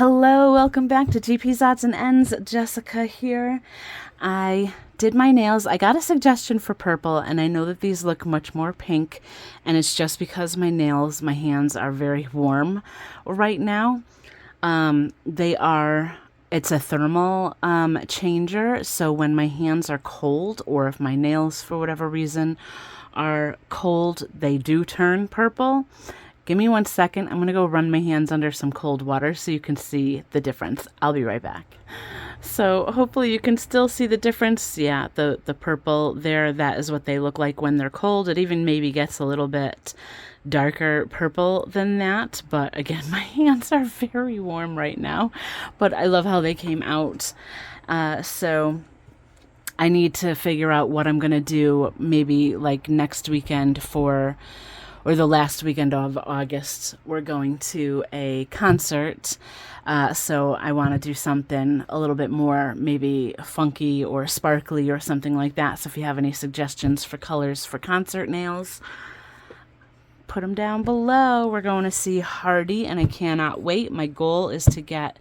Hello, welcome back to GP's Odds and Ends. Jessica here. I did my nails. I got a suggestion for purple, and I know that these look much more pink, and it's just because my hands are very warm right now. It's a thermal changer, so when my hands are cold, or if my nails, for whatever reason, are cold, they do turn purple. Give me 1 second. I'm going to go run my hands under some cold water so you can see the difference. I'll be right back. So hopefully you can still see the difference. Yeah, the purple there, that is what they look like when they're cold. It even maybe gets a little bit darker purple than that. But again, my hands are very warm right now. But I love how they came out. So I need to figure out what I'm going to do maybe like next weekend or the last weekend of August. We're going to a concert. So I want to do something a little bit more maybe funky or sparkly or something like that. So if you have any suggestions for colors for concert nails, put them down below. We're going to see Hardy, and I cannot wait. My goal is to get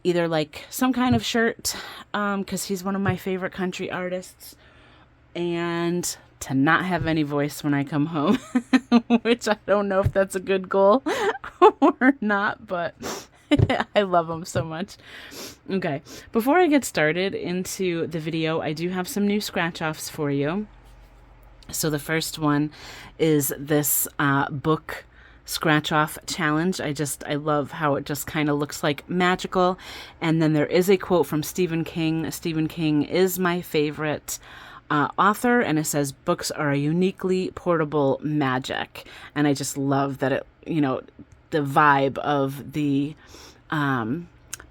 either like some kind of shirt, because he's one of my favorite country artists, and to not have any voice when I come home, which I don't know if that's a good goal or not, but I love him so much. Okay, before I get started into the video, I do have some new scratch-offs for you. So the first one is this book scratch-off challenge. I love how it just kind of looks like magical. And then there is a quote from Stephen King. Stephen King is my favorite author, and it says, "Books are a uniquely portable magic." And I just love that it, the vibe of the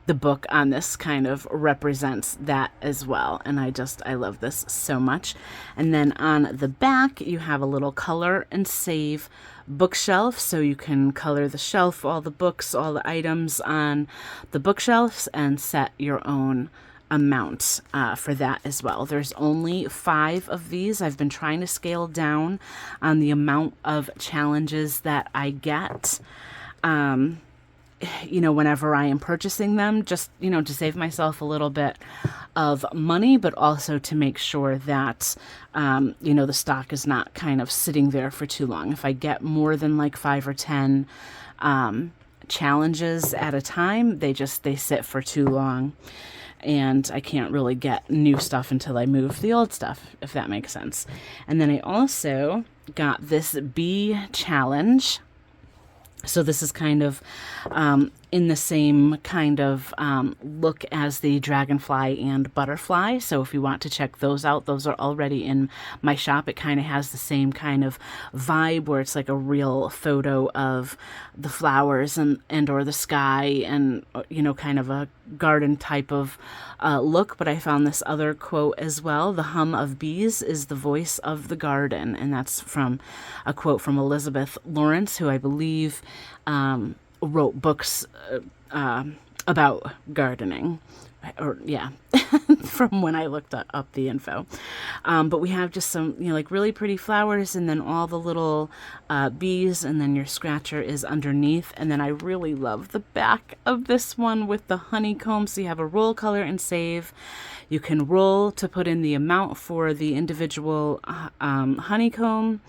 book on this kind of represents that as well. And I love this so much. And then on the back, you have a little color and save bookshelf, so you can color the shelf, all the books, all the items on the bookshelves, and set your own amount for that as well. There's only 5 of these. I've been trying to scale down on the amount of challenges that I get, whenever I am purchasing them, just, to save myself a little bit of money, but also to make sure that, the stock is not kind of sitting there for too long. If I get more than like 5 or 10 challenges at a time, they sit for too long. And I can't really get new stuff until I move the old stuff, if that makes sense. And then I also got this bee challenge. So this is kind of in the same kind of look as the dragonfly and butterfly. So if you want to check those out, those are already in my shop. It kind of has the same kind of vibe where it's like a real photo of the flowers and or the sky, and kind of a garden type of look. But I found this other quote as well: "The hum of bees is the voice of the garden." And that's from a quote from Elizabeth Lawrence, who I believe wrote books about gardening, or from when I looked up the info. But we have just some like really pretty flowers, and then all the little bees, and then your scratcher is underneath. And then I really love the back of this one with the honeycomb. So you have a roll, color, and save. You can roll to put in the amount for the individual honeycomb,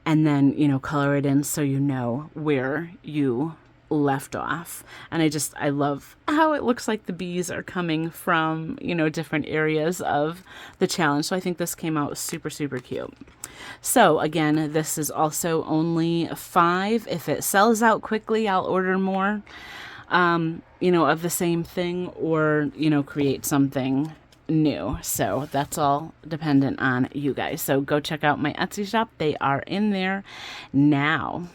and then color it in so you know where you left off. And I love how it looks like the bees are coming from different areas of the challenge. So I think this came out super, super cute. So again, this is also only 5. If it sells out quickly, I'll order more of the same thing, or create something new. So that's all dependent on you guys. So go check out my Etsy shop. They are in there now.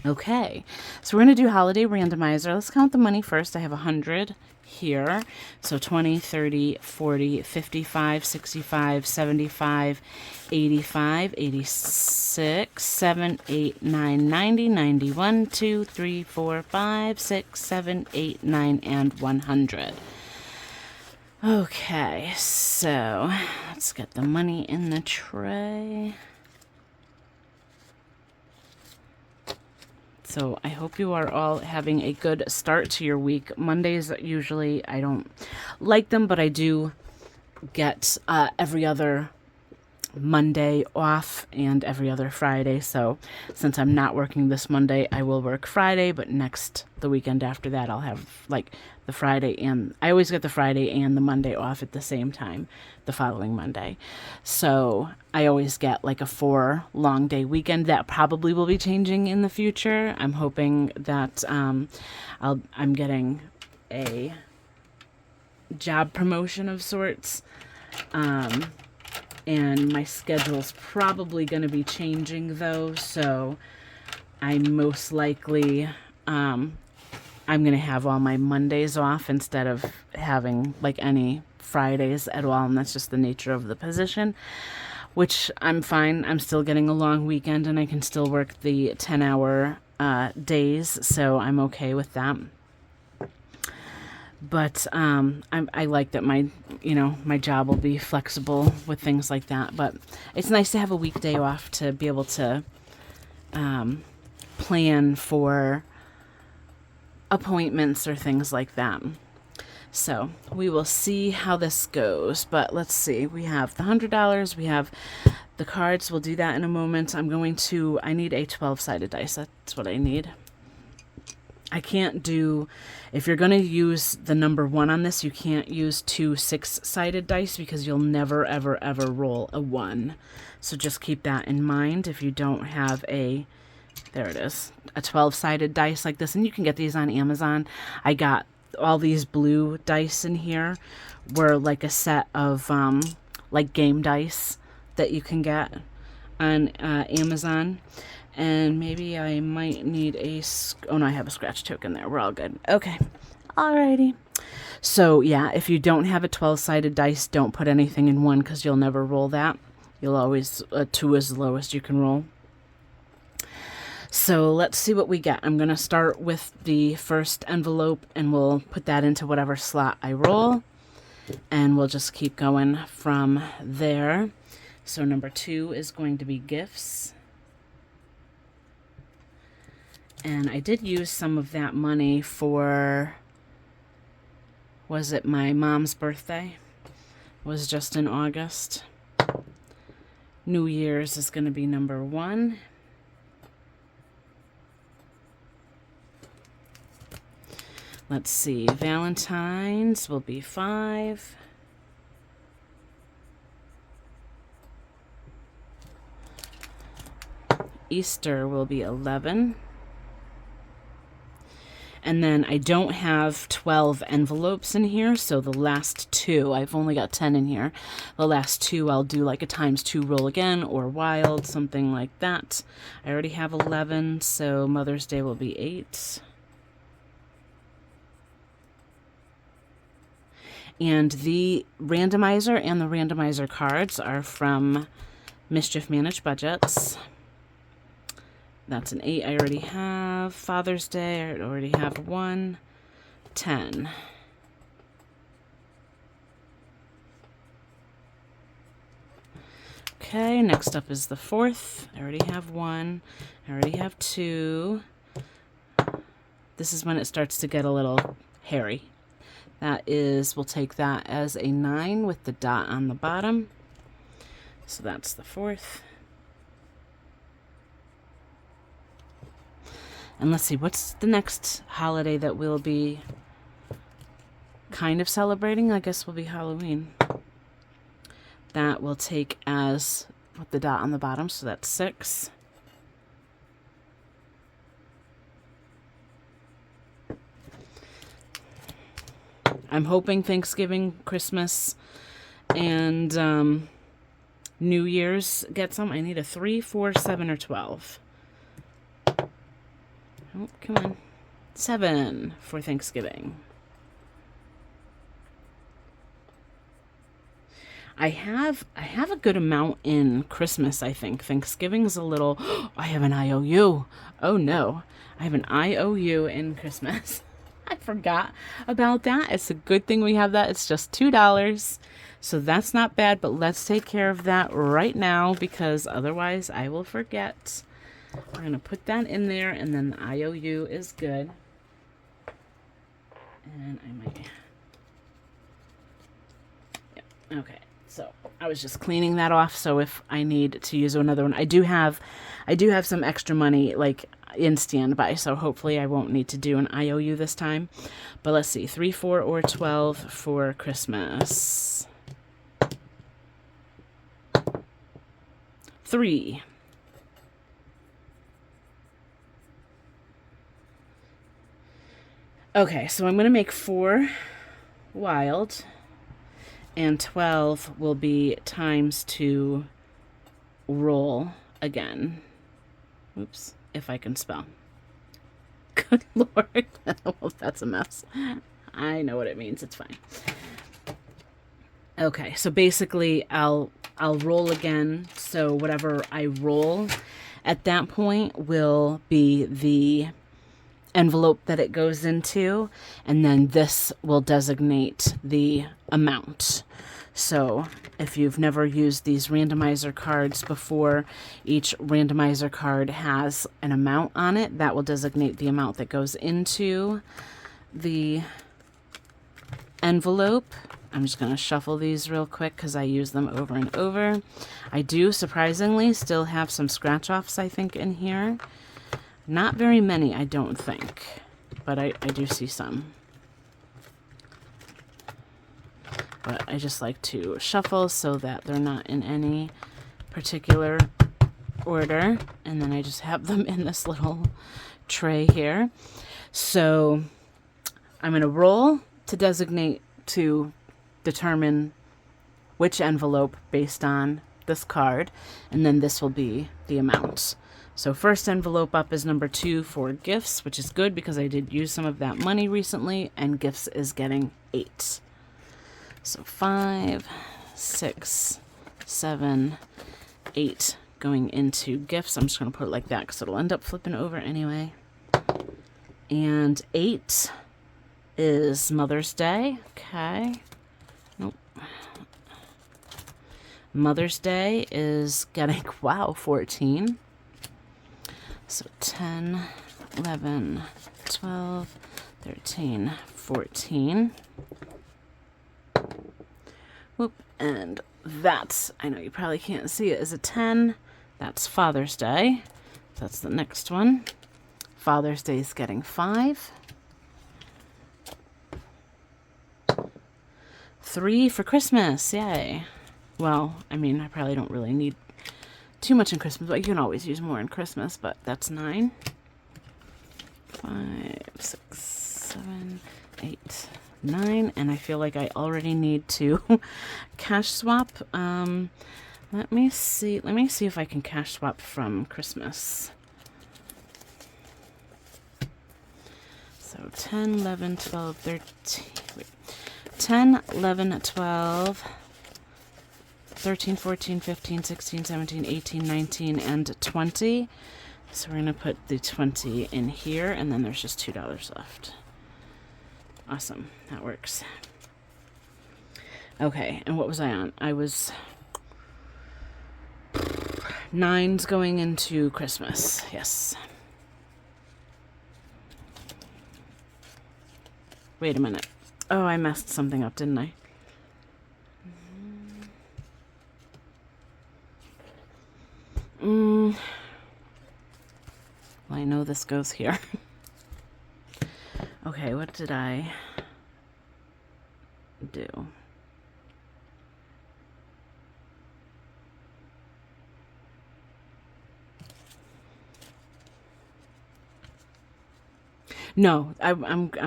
Okay, so we're going to do holiday randomizer. Let's count the money first. I have 100 here. So 20, 30, 40, 55, 65, 75, 85, 86, 7, 8, 9, 90, 91, 2, 3, 4, 5, 6, 7, 8, 9, and 100. Okay, so let's get the money in the tray. So I hope you are all having a good start to your week. Mondays, usually I don't like them, but I do get every other Monday off and every other Friday. So since I'm not working this Monday, I will work Friday, but the weekend after that, I'll have like the Friday, and I always get the Friday and the Monday off at the same time, the following Monday. So I always get like a 4 long day weekend. That probably will be changing in the future. I'm hoping that I'm getting a job promotion of sorts. And my schedule's probably going to be changing though, so I most likely I'm going to have all my Mondays off instead of having like any Fridays at all, and that's just the nature of the position, which I'm fine. I'm still getting a long weekend and I can still work the 10-hour days, so I'm okay with that. But I like that my job will be flexible with things like that. But it's nice to have a weekday off to be able to plan for appointments or things like that. So we will see how this goes. But let's see. We have the $100. We have the cards. We'll do that in a moment. I need a 12-sided dice. That's what I need. I can't do, if you're going to use the number 1 on this, you can't use 2 6-sided dice because you'll never, ever, ever roll a 1. So just keep that in mind if you don't have there it is, a 12-sided dice like this. And you can get these on Amazon. I got all these blue dice in here were like a set of like game dice that you can get on Amazon. And maybe I might need oh no, I have a scratch token there. We're all good. Okay. Alrighty. So yeah, if you don't have a 12-sided dice, don't put anything in 1 because you'll never roll that. You'll always, 2 is the lowest you can roll. So let's see what we get. I'm going to start with the first envelope and we'll put that into whatever slot I roll. And we'll just keep going from there. So number 2 is going to be gifts. And I did use some of that money for, was it my mom's birthday? It was just in August. New Year's is going to be number 1. Let's see, Valentine's will be 5. Easter will be 11. And then I don't have 12 envelopes in here, so the last 2, I've only got 10 in here. The last 2, I'll do like a ×2 roll again, or wild, something like that. I already have 11, so Mother's Day will be 8. And the randomizer and the randomizer cards are from Mischief Managed Budgets. That's an 8 I already have. Father's Day, I already have 1. 10. Okay, next up is the 4th. I already have 1. I already have 2. This is when it starts to get a little hairy. That is, we'll take that as a 9 with the dot on the bottom. So that's the 4th. And let's see, what's the next holiday that we'll be kind of celebrating? I guess will be Halloween. That will take as with the dot on the bottom, so that's 6. I'm hoping Thanksgiving, Christmas, and New Year's get some. I need a 3, 4, 7, or 12. Oh, come on. 7 for Thanksgiving. I have a good amount in Christmas, I think. Thanksgiving's a little... I have an IOU. Oh, no. I have an IOU in Christmas. I forgot about that. It's a good thing we have that. It's just $2. So that's not bad, but let's take care of that right now because otherwise I will forget. We're going to put that in there, and then the IOU is good. And I might... Yep. Okay. So I was just cleaning that off. So if I need to use another one, I do have some extra money like in standby. So hopefully I won't need to do an IOU this time. But let's see, 3, 4, or 12 for Christmas. 3. Okay, so I'm going to make 4 wild, and 12 will be times 2 roll again. Oops, if I can spell. Good Lord. Well, that's a mess. I know what it means. It's fine. Okay, so basically I'll roll again. So whatever I roll at that point will be the envelope that it goes into, and then this will designate the amount. So if you've never used these randomizer cards before, each randomizer card has an amount on it that will designate the amount that goes into the envelope. I'm just going to shuffle these real quick because I use them over and over. I do surprisingly still have some scratch offs, I think, in here. Not very many, I don't think, but I do see some. But I just like to shuffle so that they're not in any particular order. And then I just have them in this little tray here. So I'm going to roll to determine which envelope based on this card. And then this will be the amount. So first envelope up is number 2 for gifts, which is good because I did use some of that money recently, and gifts is getting 8. So 5, 6, 7, 8 going into gifts. I'm just going to put it like that because it'll end up flipping over anyway. And 8 is Mother's Day. Okay. Nope. Mother's Day is getting, wow, 14. So 10, 11, 12, 13, 14. Whoop, and that's, I know you probably can't see it, is a 10. That's Father's Day. That's the next one. Father's Day is getting 5. 3 for Christmas, yay. Well, I mean, I probably don't really need too much in Christmas, but you can always use more in Christmas, but that's 9. 5, 6, 7, 8, 9, and I feel like I already need to cash swap. Let me see if I can cash swap from Christmas. So 10, 11, 12, 13, wait, 10, 11, 12, 13, 14, 15, 16, 17, 18, 19, and 20. So we're going to put the 20 in here, and then there's just $2 left. Awesome. That works. Okay, and what was I on? I was 9s going into Christmas. Yes. Wait a minute. Oh, I messed something up, didn't I? Well, I know this goes here. Okay, what did I do? No, I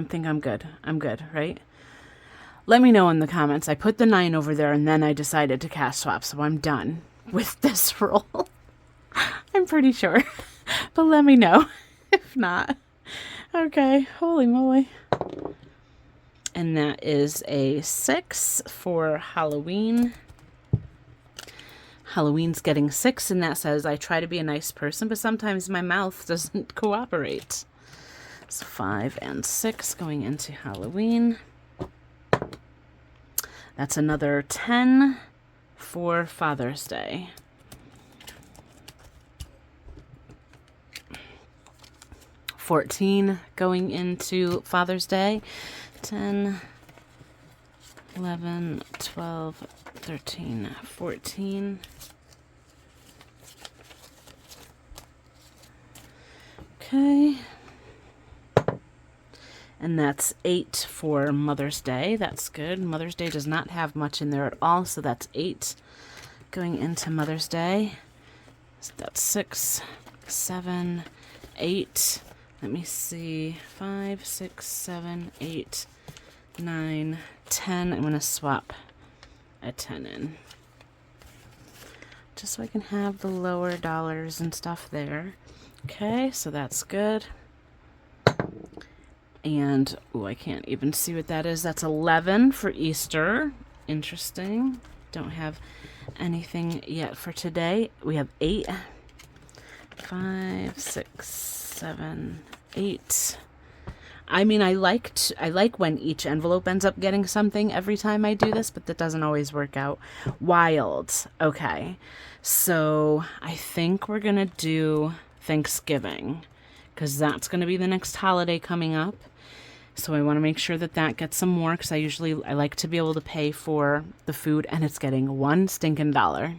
think I'm good. I'm good, right? Let me know in the comments. I put the 9 over there and then I decided to cash swap, so I'm done with this roll. I'm pretty sure. But let me know if not. Okay, holy moly. And that is a 6 for Halloween. Halloween's getting 6, and that says I try to be a nice person, but sometimes my mouth doesn't cooperate. So 5 and 6 going into Halloween. That's another 10 for Father's Day. 14 going into Father's Day. 10, 11, 12, 13, 14. Okay. And that's 8 for Mother's Day. That's good. Mother's Day does not have much in there at all, so that's 8 going into Mother's Day. So that's 6, 7, 8. Let me see. 5, 6, 7, 8, 9, 10. I'm going to swap a 10 in, just so I can have the lower dollars and stuff there. Okay, so that's good. And, oh, I can't even see what that is. That's 11 for Easter. Interesting. Don't have anything yet for today. We have 8, 5, 6, 7, 8. I mean, I like when each envelope ends up getting something every time I do this, but that doesn't always work out. Wild. Okay. So I think we're going to do Thanksgiving, because that's going to be the next holiday coming up. So I want to make sure that that gets some more, because I like to be able to pay for the food, and it's getting $1 stinking dollar.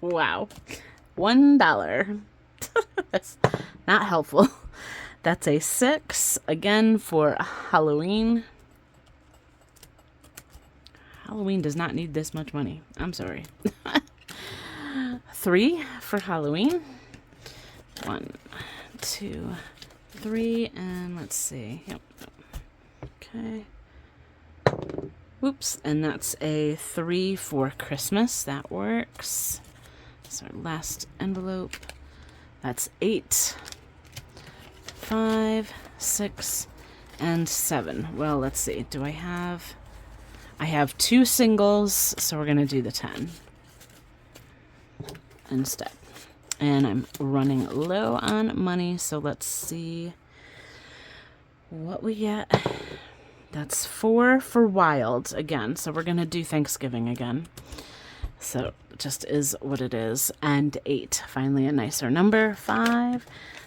Wow. $1. That's not helpful. That's a 6 again for Halloween. Halloween does not need this much money. I'm sorry. 3 for Halloween. 1, 2, 3, and let's see. Yep. Okay. Whoops, and that's a 3 for Christmas. That works. That's our last envelope. That's 8, 5, 6, and 7. Well, let's see. I have 2 singles, so we're going to do the 10 instead. And I'm running low on money, so let's see what we get. That's 4 for Wild again, so we're going to do Thanksgiving again. So it just is what it is. And 8, finally a nicer number. 5,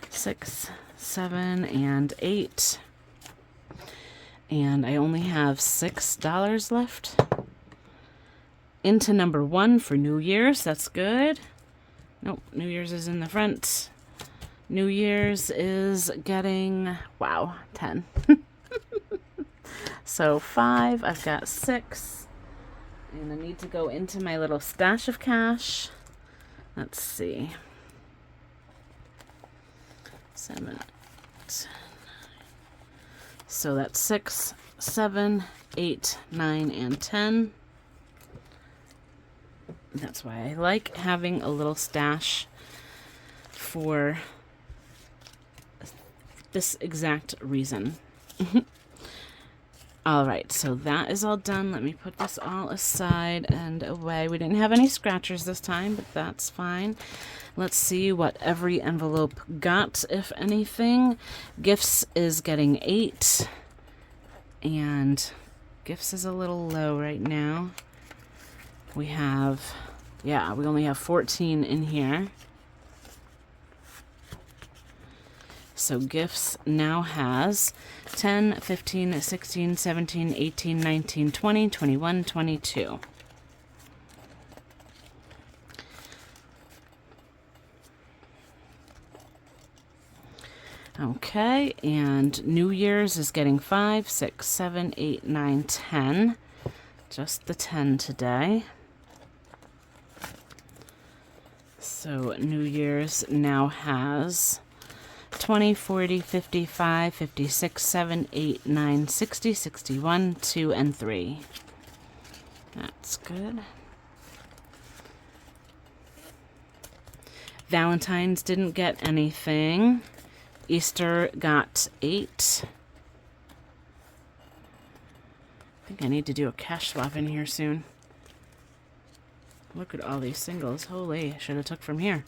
6, 7, and 8. And I only have $6 left. Into number 1 for New Year's. That's good. Nope, New Year's is in the front. New Year's is getting, wow, 10. So 5, I've got 6. And I need to go into my little stash of cash. Let's see. 7, 10, 9. So that's 6, 7, 8, 9, and 10. That's why I like having a little stash for this exact reason. All right, so that is all done. Let me put this all aside and away. We didn't have any scratchers this time, but that's fine. Let's see what every envelope got, if anything. Gifts is getting 8, and gifts is a little low right now. We have, yeah, we only have 14 in here. So gifts now has 10, 15, 16, 17, 18, 19, 20, 21, 22. Okay, and New Year's is getting 5, 6, 7, 8, 9, 10. Just the 10 today. So New Year's now has 20, 40, 55, 56, 7, 8, 9, 60, 61, 2, and 3. That's good. Valentine's didn't get anything. Easter got 8. I think I need to do a cash swap in here soon. Look at all these singles. Holy, I should have took from here.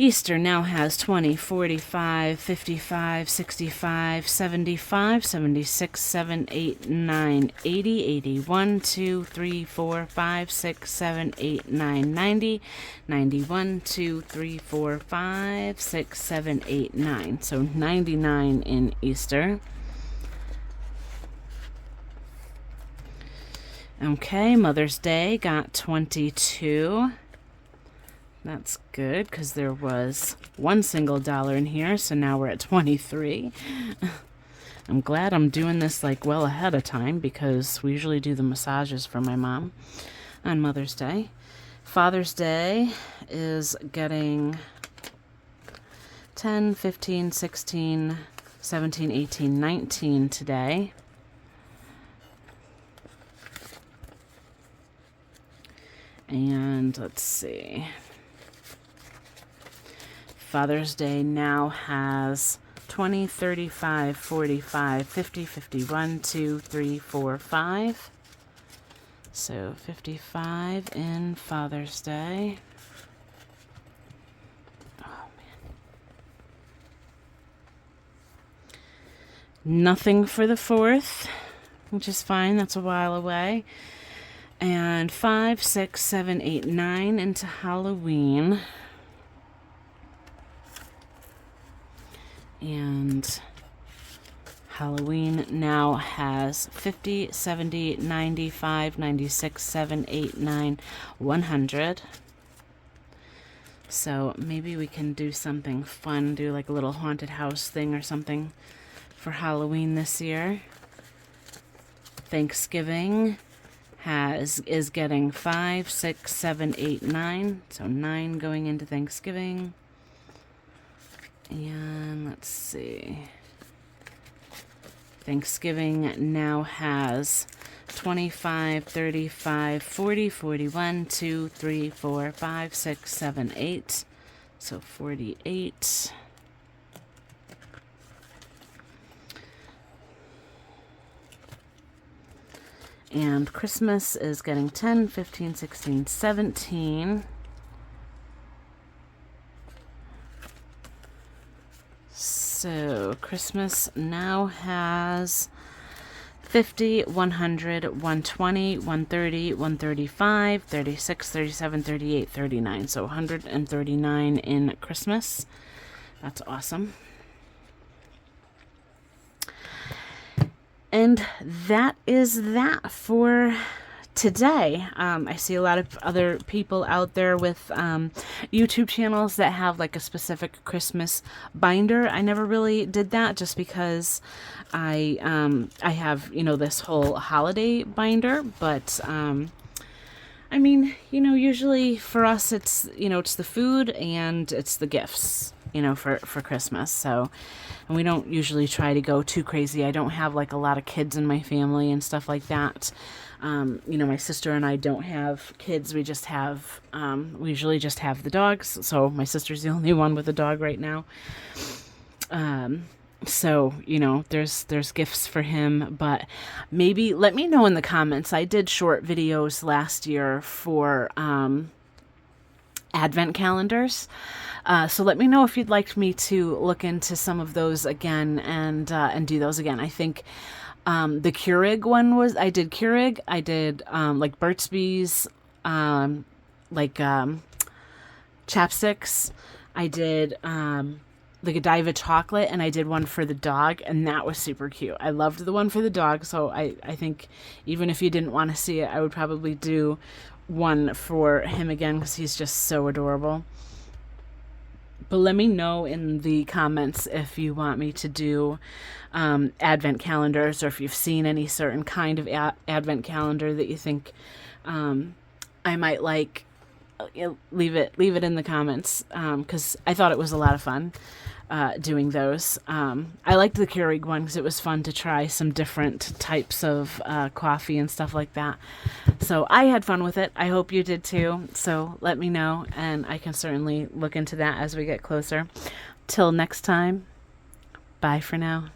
Easter now has 20, 45, 55, 65, 75, 76, 7, 8, 9, 80, 81, 2, 3, 4, 5, 6, 7, 8, 9, 90, 91, 2, 3, 4, 5, 6, 7, 8, 9. So 99 in Easter. Okay, Mother's Day got 22. That's good because there was one single dollar in here, so now we're at 23. I'm glad I'm doing this like well ahead of time because we usually do the massages for my mom on Mother's Day. Father's Day is getting 10, 15, 16, 17, 18, 19 today. And let's see. Father's Day now has 20, 35, 45, 50, 51, 2, 3, 4, 5. So 55 in Father's Day. Oh, man. Nothing for the 4th, which is fine. That's a while away. And 5, 6, 7, 8, 9 into Halloween. And Halloween now has 50, 70, 95, 96, 7, 8, 9, 100. So maybe we can do something fun, do like a little haunted house thing or something for Halloween this year. Thanksgiving is getting 5, 6, 7, 8, 9. So 9 going into Thanksgiving. And let's see. Thanksgiving now has 25, 35, 40, 41, 2, 3, 4, 5, 6, 7, 8. So 48. And Christmas is getting 10, 15, 16, 17. So Christmas now has 50, 100, 120, 130, 135, 36, 37, 38, 39. So 139 in Christmas. That's awesome. And that is that for today. I see a lot of other people out there with YouTube channels that have like a specific Christmas binder. I never really did that just because I have, this whole holiday binder, but I mean, usually for us it's, it's the food and it's the gifts, for Christmas. So, and we don't usually try to go too crazy. I don't have like a lot of kids in my family and stuff like that. My sister and I don't have kids. We just have, we usually just have the dogs. So my sister's the only one with a dog right now. So, there's gifts for him, but maybe let me know in the comments. I did short videos last year for, Advent calendars. So let me know if you'd like me to look into some of those again and do those again. I think, the Keurig one I did Keurig. I did, like Burt's Bees, chapsticks. I did, the Godiva chocolate, and I did one for the dog, and that was super cute. I loved the one for the dog, so I think even if you didn't want to see it, I would probably do one for him again because he's just so adorable. But let me know in the comments if you want me to do Advent calendars, or if you've seen any certain kind of Advent calendar that you think I might like. Leave it in the comments because I thought it was a lot of fun doing those. I liked the Keurig one because it was fun to try some different types of coffee and stuff like that. So I had fun with it. I hope you did too. So let me know, and I can certainly look into that as we get closer. Till next time, bye for now.